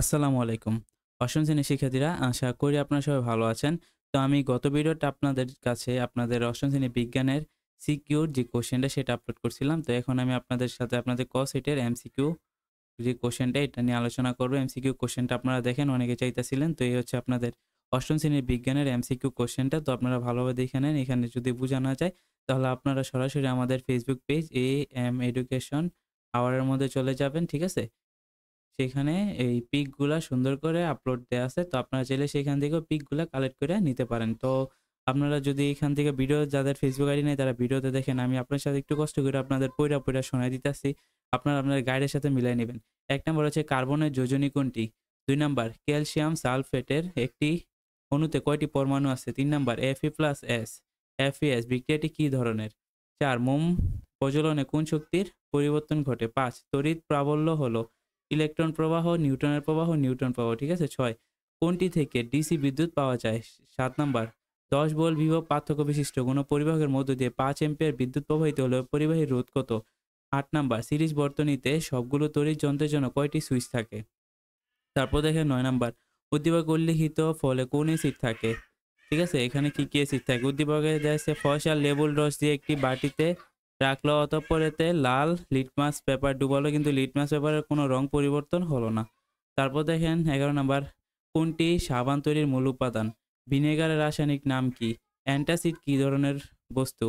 আসসালামু আলাইকুম। অষ্টম শ্রেণীর শিক্ষার্থীরা, আশা করি আপনারা সবাই ভালো আছেন। তো আমি গত ভিডিওটা আপনাদের কাছে আপনাদের অষ্টম শ্রেণীর বিজ্ঞানের সিকিউর যে কোয়েশ্চেনটা সেটা আপলোড করছিলাম। তো এখন আমি আপনাদের সাথে আপনাদের ক সেটের এমসিকিউ যে কোয়েশ্চেনটা এটা নিয়ে আলোচনা করব। এমসিকিউ কোয়েশ্চেনটা আপনারা দেখেন অনেকে চাইতেছিলেন। তো এই হচ্ছে আপনাদের অষ্টম শ্রেণীর বিজ্ঞানের এমসিকিউ কোয়েশ্চেনটা। তো আপনারা ভালোভাবে দেখে নেন। এখানে যদি বোঝা না যায় তাহলে আপনারা সরাসরি আমাদের ফেসবুক পেজ AM এডুকেশন আওয়ারের মধ্যে চলে যাবেন। ঠিক আছে? সেখানে এই পিকগুলা সুন্দর করে আপলোড দেয়া আছে। তো আপনারা চাইলে সেখান থেকেও পিকগুলা কালেক্ট করে নিতে পারেন। তো আপনারা যদি এখান থেকে ভিডিও যাদের ফেসবুক আইডি নেই তারা ভিডিওতে দেখেন। আমি আপনার সাথে একটু কষ্ট করে আপনাদের পইড়া শোনায় দিতেছি। আপনারা আপনার গাইডের সাথে মিলায় নিবেন। ১ নাম্বার হচ্ছে কার্বনের যোজনী কোনটি? ২ নাম্বার ক্যালসিয়াম সালফেটের একটি অণুতে কয়টি পরমাণু আছে? ৩ নাম্বার Fe+S, FeS বিক্রিয়াটি কি ধরনের? ৪ মোম প্রজ্বলনে কোন শক্তির পরিবর্তন ঘটে? ৫ তড়িৎ প্রাবল্য হলো ইলেকট্রন প্রবাহ, নিউটনের প্রবাহ, নিউটন প্রবাহ। ঠিক আছে? ৬ কোনটি থেকে ডিসি বিদ্যুৎ পাওয়া যায়? ৭ নাম্বার ১০ ভোল্ট বিভব পার্থক্য বিশিষ্ট কোনো পরিবাহকের মধ্য দিয়ে ৫ অ্যাম্পিয়ার বিদ্যুৎ প্রবাহিত হলে পরিবাহীর রোধ কত? ৮ নাম্বার সিরিজ বর্তনীতে সবগুলো তড়িৎ যন্ত্রের জন্য কয়টি সুইচ থাকে? তারপর দেখেন ৯ নাম্বার উদ্দীপক উল্লিখিত ফলে কোন এসিড থাকে? ঠিক আছে? এখানে কি এসিড থাকে? উদ্দীপকে দেয়া আছে ফয়সাল লেবুর রস দিয়ে একটি বাটিতে রাখলো, অতঃপর এতে লাল লিটমাস পেপার ডুবালো, কিন্তু লিটমাস পেপারের কোনো রং পরিবর্তন হলো না। তারপর দেখেন ১১ নাম্বার কোনটি সাবান তৈরির মূল উপাদান? ভিনেগারের রাসায়নিক নাম কি? অ্যান্টাসিড কি ধরনের বস্তু?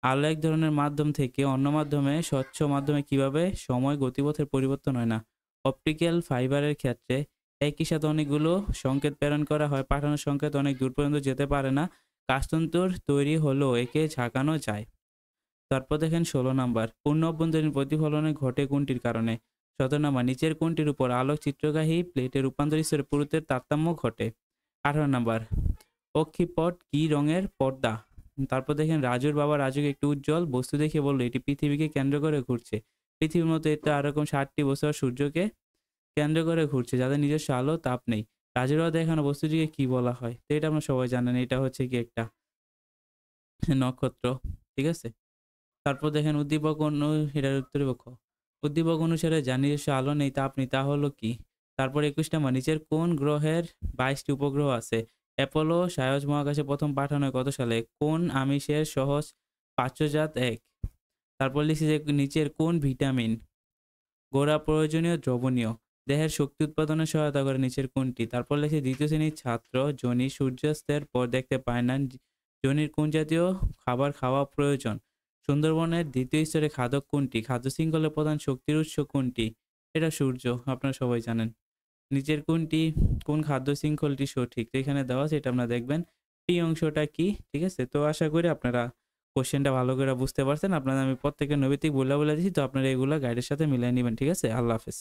আলো এক ধরনের মাধ্যম থেকে অন্য মাধ্যমে স্বচ্ছ মাধ্যমে কিভাবে সময় গতিপথের পরিবর্তন হয় না? অপটিক্যাল ফাইবারের ক্ষেত্রে একই সাথে অনেকগুলো সংকেত প্রেরণ করা হয়, পাঠানোর সংকেত অনেক দূর পর্যন্ত যেতে পারে না। কাশতন্তুর তৈরি হলেও একে ঝাঁকানো যায়। তারপর দেখেন ১৬ নাম্বার পূর্ণ অভ্যন্তরীণ প্রতিফলনে ঘটে কোনটির কারণে? ১৭ নাম্বার নিচের কোনটির উপর আলোক চিত্রগ্রাহী প্লেটের রূপান্তর স্তরে পুরুত্বের তারতম্য ঘটে? ১৮ নাম্বার অক্ষিপট কি রঙের পর্দা? তারপর দেখেন রাজুর বাবা রাজুকে একটি উজ্জ্বল বস্তু দেখে বলল এটি পৃথিবীকে কেন্দ্র করে ঘুরছে। পৃথিবীর মতো এটা এরকম ৬০টি বছর সূর্যকে কেন্দ্র করে ঘুরছে, যাদের নিজস্ব আলো তাপ নেই। রাজুর বাবা দেখানো বস্তুটিকে কি বলা হয়? তো এটা আমরা সবাই জানেন, এটা হচ্ছে কি একটা নক্ষত্র। ঠিক আছে? তারপর দেখেন উদ্দীপক এটার উত্তরে খ। উদ্দীপক অনুসারে যার নিজস্ব আলো নেই, তাপ নেই, তা হলো কি? তারপর ২১ নাম্বার নিচের কোন গ্রহের ২২টি উপগ্রহ আছে? অ্যাপোলো সায়জ মহাকাশে প্রথম পাঠানো হয় কত সালে? কোন আমিষের সহজ পাচ্যজাত ১? তারপর লিখছি যে নিচের কোন ভিটামিন গোড়া প্রয়োজনীয় দ্রবণীয় দেহের শক্তি উৎপাদনে সহায়তা করে নিচের কোনটি? তারপর লিখছি দ্বিতীয় শ্রেণীর ছাত্র জনি সূর্যাস্তের পর দেখতে পায় না, জনির কোন জাতীয় খাবার খাওয়া প্রয়োজন? সুন্দরবনের দ্বিতীয় স্তরে খাদক কোনটি? খাদ্য শৃঙ্খলের প্রধান শক্তির উৎস কোনটি? এটা সূর্য, আপনারা সবাই জানেন। নিচের কোন খাদ্য শৃঙ্খলটি সঠিক? তো এখানে দেওয়া আছে, এটা আপনারা দেখবেন। পি অংশটা কি? ঠিক আছে? তো আশা করি আপনারা কোশ্চেনটা ভালো করে বুঝতে পারছেন। আপনাদের আমি প্রত্যেকটা নৈবেতিক বইলা দিছি। তো আপনারা এগুলা গাইডের সাথে মিলায় নিবেন। ঠিক আছে? আল্লাহ হাফেজ।